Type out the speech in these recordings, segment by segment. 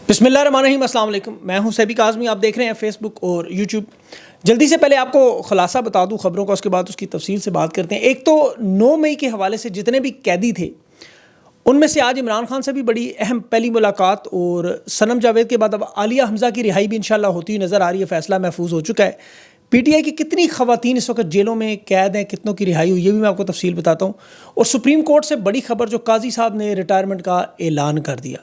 بسم اللہ الرحمن الرحیم، السلام علیکم۔ میں ہوں سیبی کاظمی، آپ دیکھ رہے ہیں فیس بک اور یوٹیوب۔ جلدی سے پہلے آپ کو خلاصہ بتا دوں خبروں کا، اس کے بعد اس کی تفصیل سے بات کرتے ہیں۔ ایک تو 9 مئی کے حوالے سے جتنے بھی قیدی تھے ان میں سے آج عمران خان سے بھی بڑی اہم پہلی ملاقات، اور صنم جاوید کے بعد اب عالیہ حمزہ کی رہائی بھی انشاءاللہ ہوتی ہوئی نظر آ رہی ہے۔ فیصلہ محفوظ ہو چکا ہے۔ پی ٹی آئی کی کتنی خواتین اس وقت جیلوں میں قید ہیں، کتنوں کی رہائی ہوئی، یہ بھی میں آپ کو تفصیل بتاتا ہوں۔ اور سپریم کورٹ سے بڑی خبر، جو قاضی صاحب نے ریٹائرمنٹ کا اعلان کر دیا۔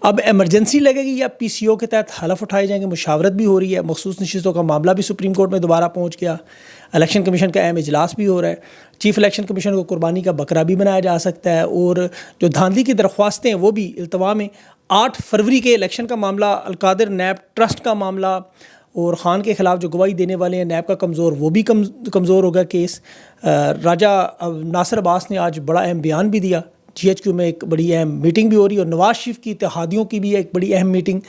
اب ایمرجنسی لگے گی یا پی سی او کے تحت حلف اٹھائے جائیں گے، مشاورت بھی ہو رہی ہے۔ مخصوص نشستوں کا معاملہ بھی سپریم کورٹ میں دوبارہ پہنچ گیا۔ الیکشن کمیشن کا اہم اجلاس بھی ہو رہا ہے۔ چیف الیکشن کمیشن کو قربانی کا بکرا بھی بنایا جا سکتا ہے، اور جو دھاندلی کی درخواستیں ہیں وہ بھی التوا میں۔ 8 فروری کے الیکشن کا معاملہ، القادر نیب ٹرسٹ کا معاملہ، اور خان کے خلاف جو گواہی دینے والے ہیں نیب کا کمزور، وہ بھی کمزور ہوگا کیس۔ راجہ ناصر عباس نے آج بڑا اہم بیان بھی دیا۔ جی ایچ کیو میں ایک بڑی اہم میٹنگ بھی ہو رہی ہے، اور نواز شریف کی اتحادیوں کی بھی ایک بڑی اہم میٹنگ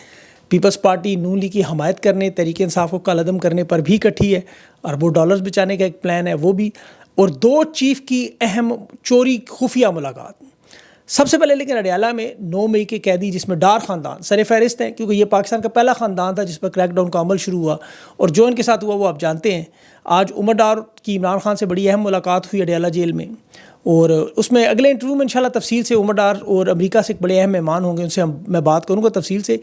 پیپلز پارٹی نون لیگ کی حمایت کرنے، تحریک انصاف کو کالعدم کرنے پر بھی اکٹھی ہے۔ اربوں ڈالرز بچانے کا ایک پلان ہے وہ بھی، اور 2 چیف کی اہم چوری خفیہ ملاقات۔ سب سے پہلے لیکن اڈیالہ میں 9 مئی کے قیدی، جس میں ڈار خاندان سر فہرست ہیں، کیونکہ یہ پاکستان کا پہلا خاندان تھا جس پر کریک ڈاؤن کا عمل شروع ہوا، اور جو ان کے ساتھ ہوا وہ آپ جانتے ہیں۔ آج عمر ڈار کی عمران خان سے بڑی اہم ملاقات ہوئی اڈیالہ جیل میں، اور اس میں اگلے انٹرویو میں انشاءاللہ تفصیل سے عمر ڈار اور امریکہ سے ایک بڑے اہم مہمان ہوں گے، ان سے میں بات کروں گا تفصیل سے۔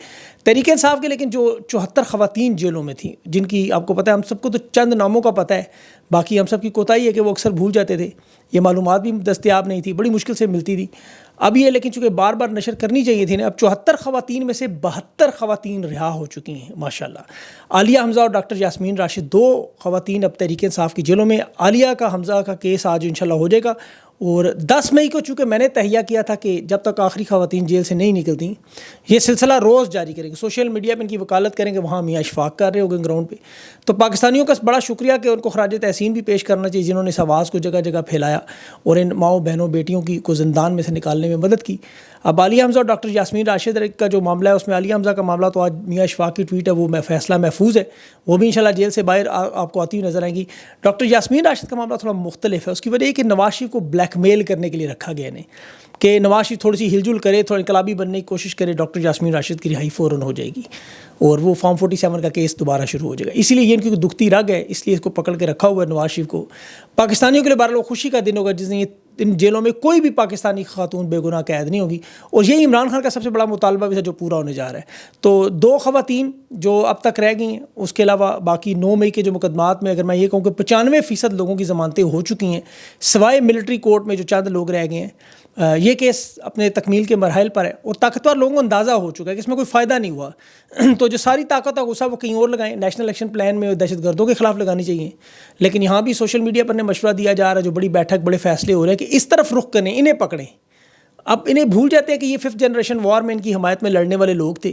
تحریک انصاف کے لیکن جو 74 خواتین جیلوں میں تھیں، جن کی آپ کو پتہ ہے، ہم سب کو تو چند ناموں کا پتہ ہے، باقی ہم سب کی کوتاہی ہے کہ وہ اکثر بھول جاتے تھے، یہ معلومات بھی دستیاب نہیں تھی، بڑی مشکل سے ملتی تھی۔ اب یہ لیکن چونکہ بار بار نشر کرنی چاہیے تھی نا، اب 74 خواتین میں سے 72 خواتین رہا ہو چکی ہیں ماشاءاللہ۔ عالیہ حمزہ اور ڈاکٹر یاسمین راشد، 2 خواتین اب تحریک انصاف کی جیلوں میں۔ عالیہ کا حمزہ کا کیس آج انشاءاللہ ہو جائے گا، اور 10 مئی کو چونکہ میں نے تہیہ کیا تھا کہ جب تک آخری خواتین جیل سے نہیں نکلتی یہ سلسلہ روز جاری کریں گے، سوشل میڈیا پہ ان کی وکالت کریں گے، وہاں میاں اشفاق کر رہے ہو گئے گراؤنڈ پہ۔ تو پاکستانیوں کا بڑا شکریہ کہ ان کو خراج تحسین بھی پیش کرنا چاہیے، جنہوں نے اس آواز کو جگہ جگہ پھیلایا اور ان ماؤں بہنوں بیٹیوں کو زندان میں سے نکالنے میں مدد کی۔ اب عالیہ حمزہ اور ڈاکٹر یاسمین راشد کا جو معاملہ ہے، اس میں عالیہ حمزہ کا معاملہ تو آج میاں اشفاق کی ٹویٹ ہے، وہ فیصلہ محفوظ ہے، وہ بھی انشاءاللہ جیل سے باہر آپ کو آتی ہوئی نظر آئیں گی۔ ڈاکٹر یاسمین راشد کا معاملہ تھوڑا مختلف ہے، اس کی وجہ یہ کہ نواز شریف کو بلیک میل کرنے کے لیے رکھا گیا انہیں، کہ نواز شریف تھوڑی سی ہل جل کرے، تھوڑا انقلابی بننے کی کوشش کرے، ڈاکٹر یاسمین راشد کی رہائی فوراً ہو جائے گی، اور وہ فارم 47 کا کیس دوبارہ شروع ہو جائے گا۔ اسی لیے یہ ان کی دکھتی رگ ہے، اس لیے اس کو پکڑ کے رکھا ہوا ہے نواز شریف کو۔ پاکستانیوں کے لیے بہرحال خوشی کا دن ہوگا جس دن ان جیلوں میں کوئی بھی پاکستانی خاتون بے گناہ قید نہیں ہوگی، اور یہی عمران خان کا سب سے بڑا مطالبہ بھی تھا جو پورا ہونے جا رہا ہے۔ تو 2 خواتین جو اب تک رہ گئی ہیں، اس کے علاوہ باقی 9 مئی کے جو مقدمات میں اگر میں یہ کہوں کہ 95% لوگوں کی ضمانتیں ہو چکی ہیں، سوائے ملٹری کورٹ میں جو چند لوگ رہ گئے ہیں۔ یہ کیس اپنے تکمیل کے مراحل پر ہے، اور طاقتور لوگوں کو اندازہ ہو چکا ہے کہ اس میں کوئی فائدہ نہیں ہوا، تو جو ساری طاقت ہے غصہ وہ کہیں اور لگائیں۔ نیشنل الیکشن پلان میں دہشت گردوں کے خلاف لگانی چاہیے، لیکن یہاں بھی سوشل میڈیا پر مشورہ دیا جا رہا ہے، جو بڑی بیٹھک بڑے فیصلے ہو رہے ہیں کہ اس طرف رخ کریں، انہیں پکڑیں۔ اب انہیں بھول جاتے ہیں کہ یہ 5th جنریشن وار میں ان کی حمایت میں لڑنے والے لوگ تھے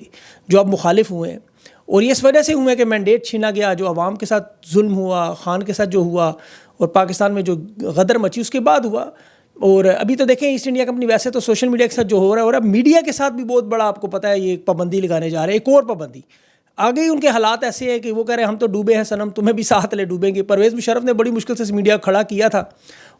جو اب مخالف ہوئے ہیں، اور یہ اس وجہ سے ہوئے کہ مینڈیٹ چھینا گیا، جو عوام کے ساتھ ظلم ہوا، خان کے ساتھ جو ہوا، اور پاکستان میں جو غدر مچی اس کے بعد ہوا۔ اور ابھی تو دیکھیں ایسٹ انڈیا کمپنی ویسے تو سوشل میڈیا کے ساتھ جو ہو رہا ہے، اور اب میڈیا کے ساتھ بھی بہت بڑا آپ کو پتہ ہے یہ پابندی لگانے جا رہے ہیں، ایک اور پابندی آگے ہی۔ ان کے حالات ایسے ہیں کہ وہ کہہ رہے ہیں ہم تو ڈوبے ہیں صنم، تمہیں بھی ساتھ لے ڈوبیں گے۔ پرویز مشرف نے بڑی مشکل سے اس میڈیا کھڑا کیا تھا،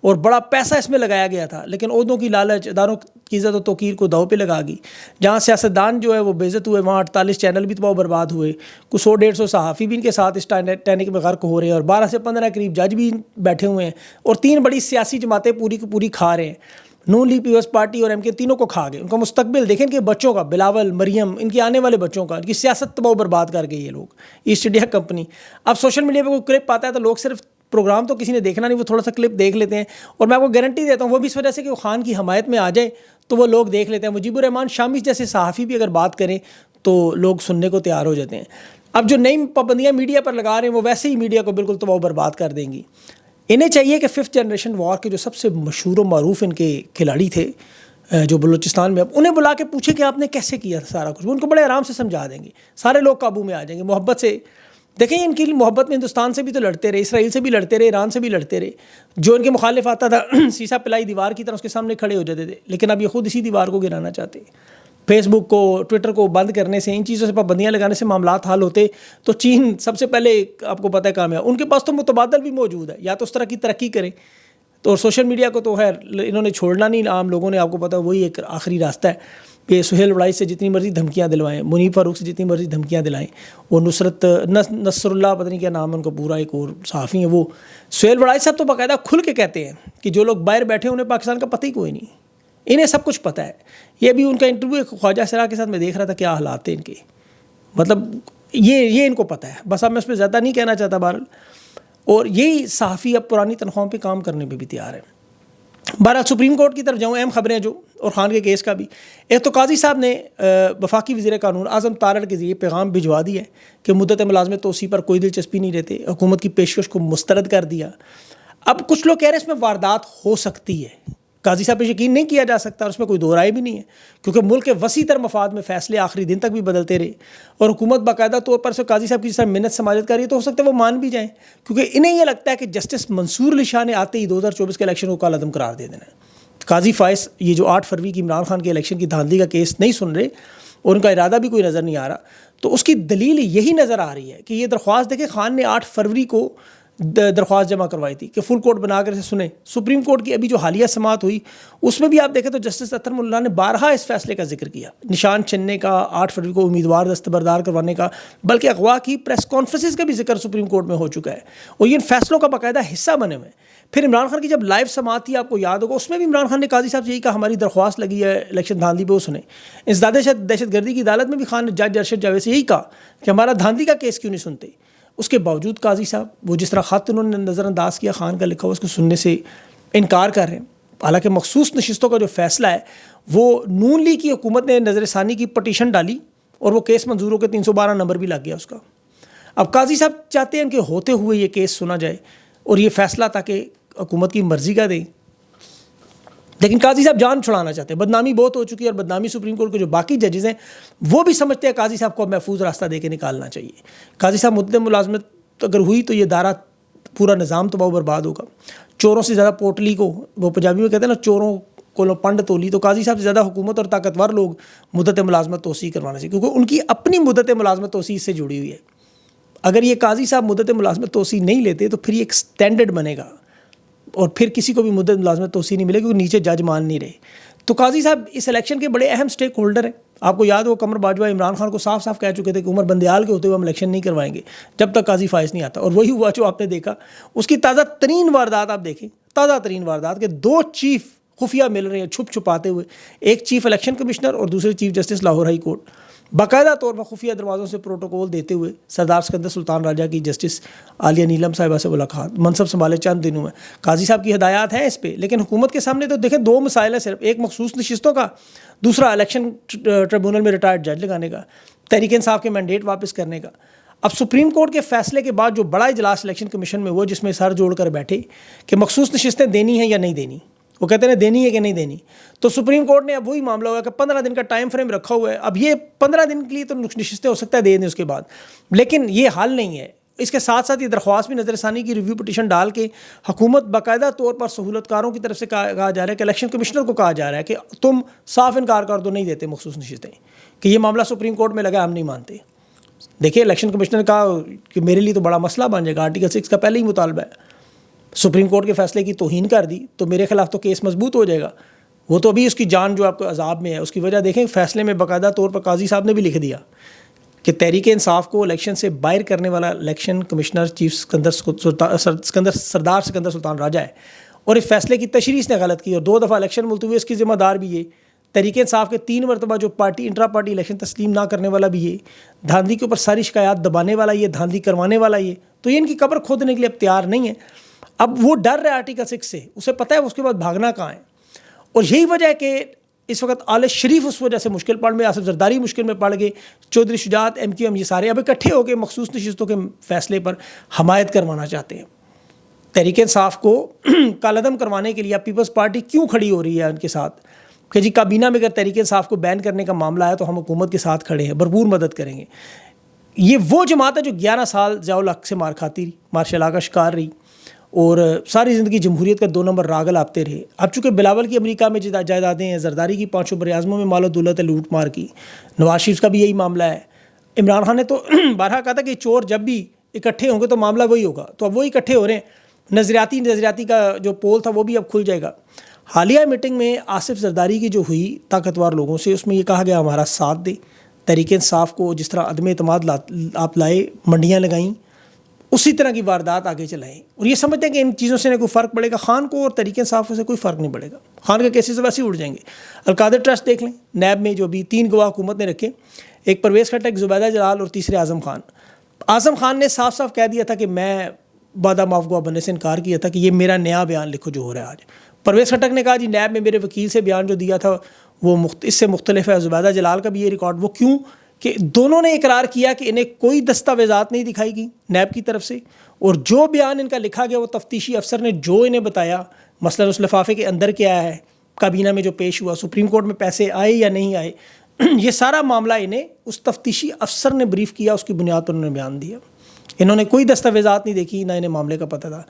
اور بڑا پیسہ اس میں لگایا گیا تھا، لیکن عہدوں کی لالچ اداروں کی عزت و توقیر کو داؤ پہ لگا گئی۔ جہاں سیاستدان جو ہے وہ بے عزت ہوئے، وہاں 48 چینل بھی تباہ و برباد ہوئے، کچھ 100-150 صحافی بھی ان کے ساتھ اس ٹینک میں غرق ہو رہے ہیں، اور 12 سے 15 قریب جج بھی بیٹھے ہوئے ہیں، اور 3 بڑی سیاسی جماعتیں پوری کی پوری کھا رہے ہیں۔ نون لیگ، پیپلز پارٹی اور ایم کے، تینوں کو کھا گئے۔ ان کا مستقبل دیکھیں کہ بچوں کا، بلاول، مریم، ان کے آنے والے بچوں کا، ان کی سیاست تباہ و برباد کر گئی یہ لوگ، ایسٹ انڈیا کمپنی۔ اب سوشل میڈیا پہ کوئی کلپ آتا ہے تو لوگ صرف پروگرام تو کسی نے دیکھنا نہیں، وہ تھوڑا سا کلپ دیکھ لیتے ہیں، اور میں آپ کو گارنٹی دیتا ہوں وہ بھی اس وجہ سے کہ وہ خان کی حمایت میں آ جائے تو وہ لوگ دیکھ لیتے ہیں۔ مجیب الرحمان شامی جیسے صحافی بھی اگر بات کریں تو لوگ سننے کو تیار ہو جاتے ہیں۔ اب جو نئی پابندیاں میڈیا پر لگا رہے ہیں وہ ویسے ہی میڈیا کو بالکل تباہ و برباد کر دیں گی۔ انہیں چاہیے کہ 5th جنریشن وار کے جو سب سے مشہور و معروف ان کے کھلاڑی تھے جو بلوچستان میں، اب انہیں بلا کے پوچھیں کہ آپ نے کیسے کیا تھا سارا کچھ، وہ ان کو بڑے آرام سے سمجھا دیں گے، سارے لوگ قابو میں آ جائیں گے، محبت سے۔ دیکھیں ان کی محبت میں ہندوستان سے بھی تو لڑتے رہے، اسرائیل سے بھی لڑتے رہے، ایران سے بھی لڑتے رہے، جو ان کے مخالف آتا تھا سیسا پلائی دیوار کی طرح اس کے سامنے کھڑے ہو جاتے تھے، لیکن اب یہ خود اسی دیوار کو گرانا چاہتے ہیں۔ فیس بک کو، ٹویٹر کو بند کرنے سے، ان چیزوں سے پابندیاں لگانے سے معاملات حل ہوتے تو چین سب سے پہلے آپ کو پتہ ہے کامیاب، ان کے پاس تو متبادل بھی موجود ہے، یا تو اس طرح کی ترقی کریں، تو سوشل میڈیا کو تو خیر انہوں نے چھوڑنا نہیں، عام لوگوں نے، آپ کو پتہ ہے وہی ایک آخری راستہ ہے۔ کہ سہیل وڑائی سے جتنی مرضی دھمکیاں دلوائیں، منیب فاروق سے جتنی مرضی دھمکیاں دلائیں، وہ نصر اللہ پتہ نہیں کیا نام ہے ان کا پورا، ایک اور صحافی ہیں، وہ سہیل وڑائی صاحب تو باقاعدہ کھل کے کہتے ہیں کہ جو لوگ باہر بیٹھے انہیں پاکستان کا پتہ ہی کوئی نہیں، انہیں سب کچھ پتہ ہے. یہ بھی ان کا انٹرویو خواجہ سرا کے ساتھ میں دیکھ رہا تھا، کیا حالات تھے ان کے، مطلب یہ ان کو پتہ ہے. بس اب میں اس پہ زیادہ نہیں کہنا چاہتا بہرحال. اور یہی صحافی اب پرانی تنخواہوں پہ کام کرنے پہ بھی تیار ہے. بہرحال سپریم کورٹ کی طرف جاؤں، اہم خبریں جو اور خان کے کیس کا بھی. ایک تو قاضی صاحب نے وفاقی وزیر قانون اعظم طارڑ کے ذریعے پیغام بھجوا دیا ہے کہ مدت ملازمت توسیع پر کوئی دلچسپی نہیں رہتے، حکومت کی پیشکش کو مسترد کر دیا. اب کچھ لوگ کہہ رہے ہیں اس میں واردات ہو سکتی ہے، قاضی صاحب پہ یقین نہیں کیا جا سکتا، اور اس میں کوئی دو رائے بھی نہیں ہے، کیونکہ ملک کے وسیع تر مفاد میں فیصلے آخری دن تک بھی بدلتے رہے، اور حکومت باقاعدہ طور پر سے قاضی صاحب کی جس طرح منت سماجت کر رہی ہے تو ہو سکتا ہے وہ مان بھی جائیں، کیونکہ انہیں یہ لگتا ہے کہ جسٹس منصور علی شاہ نے آتے ہی 2024 کے الیکشن کو کالعدم قرار دے دینا ہے. قاضی فائز یہ جو 8 فروری کی عمران خان کے الیکشن کی دھاندلی کا کیس نہیں سن رہے، اور ان کا ارادہ بھی کوئی نظر نہیں آ رہا، تو اس کی دلیل یہی نظر آ رہی ہے کہ یہ درخواست دیکھیں خان نے 8 فروری کو درخواست جمع کروائی تھی کہ فل کورٹ بنا کر اسے سنیں. سپریم کورٹ کی ابھی جو حالیہ سماعت ہوئی اس میں بھی آپ دیکھیں تو جسٹس اطہر ملا نے بارہا اس فیصلے کا ذکر کیا، نشان چننے کا، 8 فروری کو امیدوار دستبردار کروانے کا، بلکہ اغوا کی پریس کانفرنسز کا بھی ذکر سپریم کورٹ میں ہو چکا ہے، اور یہ ان فیصلوں کا باقاعدہ حصہ بنے ہوئے ہیں. پھر عمران خان کی جب لائیو سماعت تھی آپ کو یاد ہوگا، اس میں بھی عمران خان نے قاضی صاحب سے یہی کہا ہماری درخواست لگی ہے الیکشن دھاندلی پہ وہ سنیں. انسداد دہشت گردی کی عدالت میں بھی خان نے جج ارشد جاوید سے یہی کہا کہ ہمارا دھاندلی کا کیس کیوں نہیں سنتے. اس کے باوجود قاضی صاحب وہ جس طرح خط انہوں نے نظر انداز کیا خان کا لکھا ہوا، اس کو سننے سے انکار کر رہے ہیں. حالانکہ مخصوص نشستوں کا جو فیصلہ ہے وہ نون لیگ کی حکومت نے نظر ثانی کی پٹیشن ڈالی اور وہ کیس منظور ہو کے 312 نمبر بھی لگ گیا اس کا. اب قاضی صاحب چاہتے ہیں کہ ہوتے ہوئے یہ کیس سنا جائے اور یہ فیصلہ تاکہ حکومت کی مرضی کا دیں، لیکن قاضی صاحب جان چھڑانا چاہتے ہیں. بدنامی بہت ہو چکی ہے، اور بدنامی سپریم کورٹ کے جو باقی ججز ہیں وہ بھی سمجھتے ہیں قاضی صاحب کو محفوظ راستہ دے کے نکالنا چاہیے. قاضی صاحب مدت ملازمت اگر ہوئی تو یہ ادارہ پورا نظام تباہ و برباد ہوگا. چوروں سے زیادہ پوٹلی کو، وہ پنجابی میں کہتے ہیں نا چوروں کو پنڈ تولی، تو قاضی صاحب سے زیادہ حکومت اور طاقتور لوگ مدت ملازمت توسیع کروانا چاہیے، کیونکہ ان کی اپنی مدت ملازمت توسیع سے جڑی ہوئی ہے. اگر یہ قاضی صاحب مدت ملازمت توسیع نہیں لیتے تو پھر یہ ایک سٹینڈرڈ بنے گا، اور پھر کسی کو بھی مدت ملازمت توسیع نہیں ملے گی، کیونکہ نیچے جج مان نہیں رہے. تو قاضی صاحب اس الیکشن کے بڑے اہم سٹیک ہولڈر ہیں. آپ کو یاد ہو قمر باجوہ عمران خان کو صاف صاف کہہ چکے تھے کہ عمر بندیال کے ہوتے ہوئے ہم الیکشن نہیں کروائیں گے جب تک قاضی فائز نہیں آتا، اور وہی ہوا جو آپ نے دیکھا. اس کی تازہ ترین واردات آپ دیکھیں، تازہ ترین واردات کہ 2 چیف خفیہ مل رہے ہیں چھپ چھپاتے ہوئے، ایک چیف الیکشن کمشنر اور دوسرے chief justice Lahore high court, باقاعدہ طور پر خفیہ دروازوں سے پروٹوکول دیتے ہوئے سردار سکندر سلطان راجہ کی جسٹس عالیہ نیلم صاحبہ سے ملاقات، منصب سنبھالے چند دنوں میں. قاضی صاحب کی ہدایات ہیں اس پہ، لیکن حکومت کے سامنے تو دیکھیں 2 مسائل ہیں صرف، ایک مخصوص نشستوں کا، دوسرا الیکشن ٹریبونل میں ریٹائرڈ جج لگانے کا، تحریک انصاف کے مینڈیٹ واپس کرنے کا. اب سپریم کورٹ کے فیصلے کے بعد جو بڑا اجلاس الیکشن کمیشن میں ہوا، جس میں سر جوڑ کر بیٹھے کہ مخصوص نشستیں دینی ہیں یا نہیں دینی، وہ کہتے ہیں دینی ہے کہ نہیں دینی، تو سپریم کورٹ نے اب وہی معاملہ ہوا کہ 15 دن کا ٹائم فریم رکھا ہوا ہے. اب یہ 15 دن کے لیے تو نشستیں ہو سکتا ہے دے دیں اس کے بعد، لیکن یہ حل نہیں ہے. اس کے ساتھ ساتھ یہ درخواست بھی نظر ثانی کی ریویو پٹیشن ڈال کے حکومت باقاعدہ طور پر سہولت کاروں کی طرف سے کہا جا رہا ہے کہ الیکشن کمشنر کو کہا جا رہا ہے کہ تم صاف انکار کر دو، نہیں دیتے مخصوص نشستیں، کہ یہ معاملہ سپریم کورٹ میں لگا ہم نہیں مانتے. دیکھیے الیکشن کمشنر نے کہا کہ میرے لیے تو بڑا مسئلہ بن جائے گا، آرٹیکل 6 کا پہلے ہی مطالبہ ہے، سپریم کورٹ کے فیصلے کی توہین کر دی تو میرے خلاف تو کیس مضبوط ہو جائے گا. وہ تو ابھی اس کی جان جو آپ کو عذاب میں ہے، اس کی وجہ دیکھیں فیصلے میں باقاعدہ طور پر قاضی صاحب نے بھی لکھ دیا کہ تحریک انصاف کو الیکشن سے باہر کرنے والا الیکشن کمشنر چیف سردار سکندر سلطان راجہ ہے، اور اس فیصلے کی تشریح اس نے غلط کی، اور 2 دفعہ الیکشن ملتوی ہوئے، اس کی ذمہ دار بھی یہ. تحریک انصاف کے 3 مرتبہ جو پارٹی انٹرا پارٹی الیکشن تسلیم نہ کرنے والا بھی یہ، دھاندلی کے اوپر ساری شکایات دبانے والا یہ، دھاندلی کروانے والا یہ. تو یہ ان کی قبر کھودنے کے لیے اب تیار نہیں ہے. اب وہ ڈر رہا ہے آرٹیکل 6 سے، اسے پتہ ہے اس کے بعد بھاگنا کہاں ہے. اور یہی وجہ ہے کہ اس وقت آل شریف اس وجہ سے مشکل پڑ میں، آصف زرداری مشکل میں پڑ گئے، چودھری شجاعت، ایم کیو ایم، یہ سارے اب اکٹھے ہو کے مخصوص نشستوں کے فیصلے پر حمایت کروانا چاہتے ہیں. تحریک انصاف کو کالعدم کروانے کے لیے اب پیپلز پارٹی کیوں کھڑی ہو رہی ہے ان کے ساتھ کہ جی کابینہ میں اگر تحریک انصاف کو بین کرنے کا معاملہ ہے تو ہم حکومت کے ساتھ کھڑے ہیں، بھرپور مدد کریں گے. یہ وہ جماعت ہے جو 11 سال ضیاء الحق سے مار کھاتی رہی، مارشل لا کا شکار رہی، اور ساری زندگی جمہوریت کا 2 نمبر راگل آپتے رہے. اب چونکہ بلاول کی امریکہ میں جائیدادیں ہیں، زرداری کی 5 براعظموں میں مال و دولت ہے لوٹ مار کی، نواز شریف کا بھی یہی معاملہ ہے. عمران خان نے تو بارہا کہا تھا کہ چور جب بھی اکٹھے ہوں گے تو معاملہ وہی ہوگا، تو اب وہی اکٹھے ہو رہے ہیں. نظریاتی کا جو پول تھا وہ بھی اب کھل جائے گا. حالیہ میٹنگ میں آصف زرداری کی جو ہوئی طاقتور لوگوں سے، اس میں یہ کہا گیا ہمارا ساتھ دیں، تحریک انصاف کو جس طرح عدم اعتماد آپ لائے، منڈیاں لگائیں، اسی طرح کی واردات آگے چلائیں، اور یہ سمجھتے ہیں کہ ان چیزوں سے نہ کوئی فرق پڑے گا، خان کو اور تحریک انصاف سے کوئی فرق نہیں پڑے گا، خان کے کیسز ویسے ہی اڑ جائیں گے۔ القادر ٹرسٹ دیکھ لیں، نیب میں جو بھی 3 گواہ حکومت نے رکھے، ایک پرویز خٹک، زبیدہ جلال اور تیسرے اعظم خان۔ اعظم خان نے صاف صاف کہہ دیا تھا کہ میں وعدہ معاف گواہ بننے سے انکار کیا تھا کہ یہ میرا نیا بیان لکھو جو ہو رہا ہے آج۔ پرویز خٹک نے کہا جی نیب میں میرے وکیل سے بیان جو دیا تھا وہ اس سے مختلف ہے۔ زبیدہ جلال کا بھی یہ ریکارڈ، وہ کیوں کہ دونوں نے اقرار کیا کہ انہیں کوئی دستاویزات نہیں دکھائی گئی نیب کی طرف سے، اور جو بیان ان کا لکھا گیا وہ تفتیشی افسر نے جو انہیں بتایا، مثلا اس لفافے کے اندر کیا ہے، کابینہ میں جو پیش ہوا، سپریم کورٹ میں پیسے آئے یا نہیں آئے، یہ سارا معاملہ انہیں اس تفتیشی افسر نے بریف کیا، اس کی بنیاد پر انہوں نے بیان دیا۔ انہوں نے کوئی دستاویزات نہیں دیکھی، نہ انہیں معاملے کا پتہ تھا،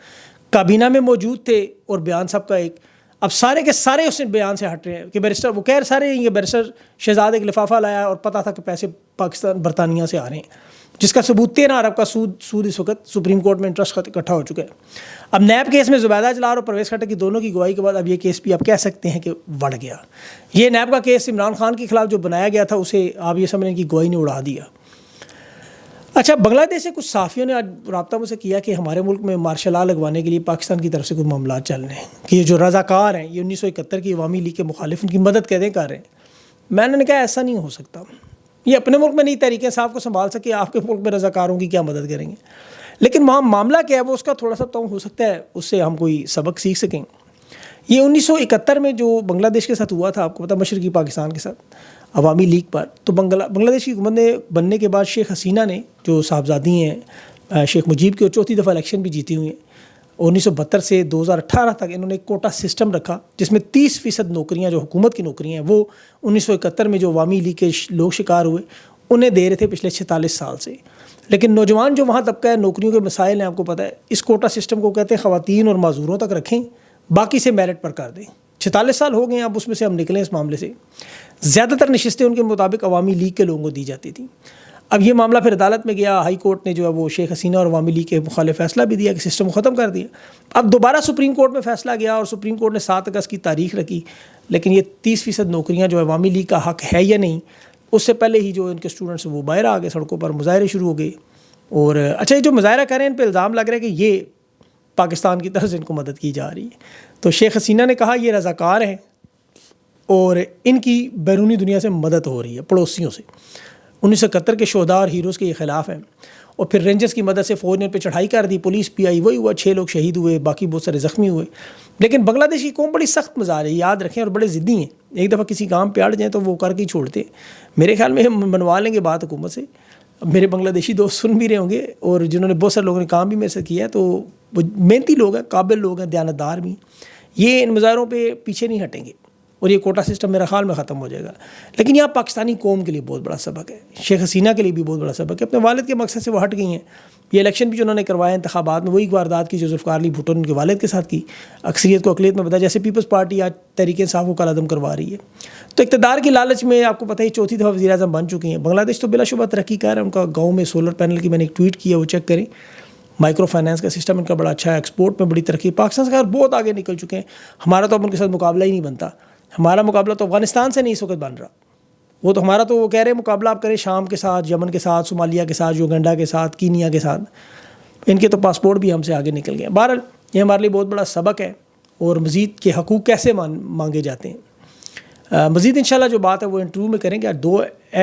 کابینہ میں موجود تھے اور بیان سب کا ایک۔ اب سارے کے سارے اس بیان سے ہٹ رہے ہیں کہ بیرسٹر، وہ کہہ سارے یہ بیرسٹر شہزاد ایک لفافہ لایا اور پتہ تھا کہ پیسے پاکستان برطانیہ سے آ رہے ہیں، جس کا ثبوت 13 ارب کا سود اس وقت سپریم کورٹ میں انٹرسٹ اکٹھا ہو چکا ہے۔ اب نیب کیس میں زبیدہ جلال اور پرویز خٹک کی دونوں کی گواہی کے بعد اب یہ کیس بھی آپ کہہ سکتے ہیں کہ بڑھ گیا۔ یہ نیب کا کیس عمران خان کے خلاف جو بنایا گیا تھا اسے آپ یہ سمجھیں کہ گواہی نے اڑا دیا۔ اچھا، بنگلہ دیش سے کچھ صحافیوں نے آج رابطہ مجھ سے کیا کہ ہمارے ملک میں مارشل لا لگوانے کے لیے پاکستان کی طرف سے کوئی معاملات چل رہے ہیں، کہ یہ جو رضاکار ہیں، یہ 1971 کی عوامی لیگ کے مخالف، ان کی مدد کیسے کر رہے ہیں۔ میں نے کہا ایسا نہیں ہو سکتا، یہ اپنے ملک میں نہیں تحریک انصاف کو سنبھال سکے، آپ کے ملک میں رضاکاروں کی کیا مدد کریں گے؟ لیکن وہاں معاملہ کیا ہے وہ اس کا تھوڑا سا تو ہو سکتا ہے اس سے ہم کوئی سبق سیکھ سکیں۔ یہ 1971 میں جو بنگلہ دیش کے ساتھ ہوا تھا، آپ کو پتا، مشرقی پاکستان کے ساتھ عوامی لیگ پر، تو بنگلہ دیش کی حکومت نے بننے کے بعد شیخ حسینہ نے جو صاحبزادی ہیں شیخ مجیب کی، اور چوتھی دفعہ الیکشن بھی جیتی ہوئی ہیں، 1972 سے 2018 تک انہوں نے ایک کوٹا سسٹم رکھا جس میں 30% نوکریاں جو حکومت کی نوکریاں ہیں وہ 1971 میں جو عوامی لیگ کے لوگ شکار ہوئے انہیں دے رہے تھے پچھلے 46 سال سے۔ لیکن نوجوان جو وہاں طبقہ ہے، نوکریوں کے مسائل ہیں، آپ کو پتہ ہے، اس کوٹا سسٹم کو کہتے ہیں خواتین اور معذوروں تک رکھیں، باقی سے میرٹ پر کر دیں۔ 46 سال ہو گئے ہیں، اب اس میں سے ہم نکلیں اس معاملے سے۔ زیادہ تر نشستیں ان کے مطابق عوامی لیگ کے لوگوں کو دی جاتی تھیں۔ اب یہ معاملہ پھر عدالت میں گیا، ہائی کورٹ نے جو ہے وہ شیخ حسینہ اور عوامی لیگ کے مخالف فیصلہ بھی دیا کہ سسٹم کو ختم کر دیا۔ اب دوبارہ سپریم کورٹ میں فیصلہ گیا اور سپریم کورٹ نے 7 اگست کی تاریخ رکھی، لیکن یہ 30% نوکریاں جو عوامی لیگ کا حق ہے یا نہیں، اس سے پہلے ہی جو ان کے اسٹوڈنٹس وہ باہر آ گئے، سڑکوں پر مظاہرے شروع ہو گئے۔ اور اچھا، یہ جو مظاہرہ کر رہے ہیں ان پہ الزام لگ رہا ہے کہ یہ پاکستان کی طرف سے ان کو مدد کی جا رہی ہے۔ تو شیخ حسینہ نے کہا یہ رضاکار ہیں اور ان کی بیرونی دنیا سے مدد ہو رہی ہے، پڑوسیوں سے۔ 1971 کے شہداء اور ہیروز کے یہ خلاف ہیں، اور پھر رینجرز کی مدد سے فوج نے پہ چڑھائی کر دی، پولیس بھی آئی، وہی ہوا، 6 لوگ شہید ہوئے، باقی بہت سارے زخمی ہوئے۔ لیکن بنگلہ دیش کی قوم بڑی سخت مزاج ہے، یاد رکھیں، اور بڑے ضدی ہیں، ایک دفعہ کسی کام پہ اڑ جائیں تو وہ کر کے ہی چھوڑتے ہیں۔ میرے خیال میں ہم منوا لیں گے بات حکومت سے، میرے بنگلہ دیشی دوست سن بھی رہے ہوں گے، اور جنہوں نے بہت سارے لوگوں نے کام بھی میرے سے کیا ہے، تو وہ محنتی لوگ ہیں، قابل لوگ ہیں، دیانتدار بھی، یہ ان مظاہروں پہ پیچھے نہیں ہٹیں گے، اور یہ کوٹا سسٹم میرا خیال میں ختم ہو جائے گا۔ لیکن یہاں پاکستانی قوم کے لیے بہت بڑا سبق ہے، شیخ حسینہ کے لیے بھی بہت بڑا سبق ہے، اپنے والد کے مقصد سے وہ ہٹ گئی ہیں۔ یہ الیکشن بھی جو انہوں نے کروایا انتخابات میں، وہی واردات کی جو ذوالفقار علی بھٹو نے ان کے والد کے ساتھ کی، اکثریت کو اقلیت میں بتایا، جیسے پیپلز پارٹی آج تحریک انصاف کو کالعدم کروا رہی ہے۔ تو اقتدار کی لالچ میں آپ کو پتہ ہے 4تھی دفعہ وزیر اعظم بن چکی ہیں۔ بنگلہ دیش تو بلا شبہ ترقی کر رہا ہے، ان کا گاؤں میں سولر پینل کی میں نے ایک ٹویٹ کیا، وہ چیک کریں، مائکرو فائنانس کا سسٹم ان کا بڑا اچھا ہے، ایکسپورٹ میں بڑی ترقی، پاکستان سے بہت آگے نکل چکے ہیں۔ ہمارا تو اب ان کے ساتھ مقابلہ ہی نہیں بنتا، ہمارا مقابلہ تو افغانستان سے نہیں اس وقت بن رہا، وہ تو ہمارا تو وہ کہہ رہے ہیں مقابلہ آپ کریں شام کے ساتھ، یمن کے ساتھ، صومالیہ کے ساتھ، یوگنڈا کے ساتھ، کینیا کے ساتھ، ان کے تو پاسپورٹ بھی ہم سے آگے نکل گئے۔ بہرحال یہ ہمارے لیے بہت بڑا سبق ہے، اور مزید کے حقوق کیسے مانگے جاتے ہیں۔ مزید انشاءاللہ جو بات ہے وہ انٹرویو میں کریں گے۔ 2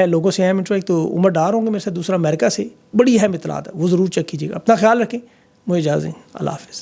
لوگوں سے اہم انٹرویو، ایک تو عمر ڈار ہوں گے میرے ساتھ، دوسرا امریکہ سے، بڑی اہم اطلاعات ہے، وہ ضرور چیک کیجیے گا۔ اپنا خیال رکھیں، مجھے اجازت دیں، اللہ حافظ۔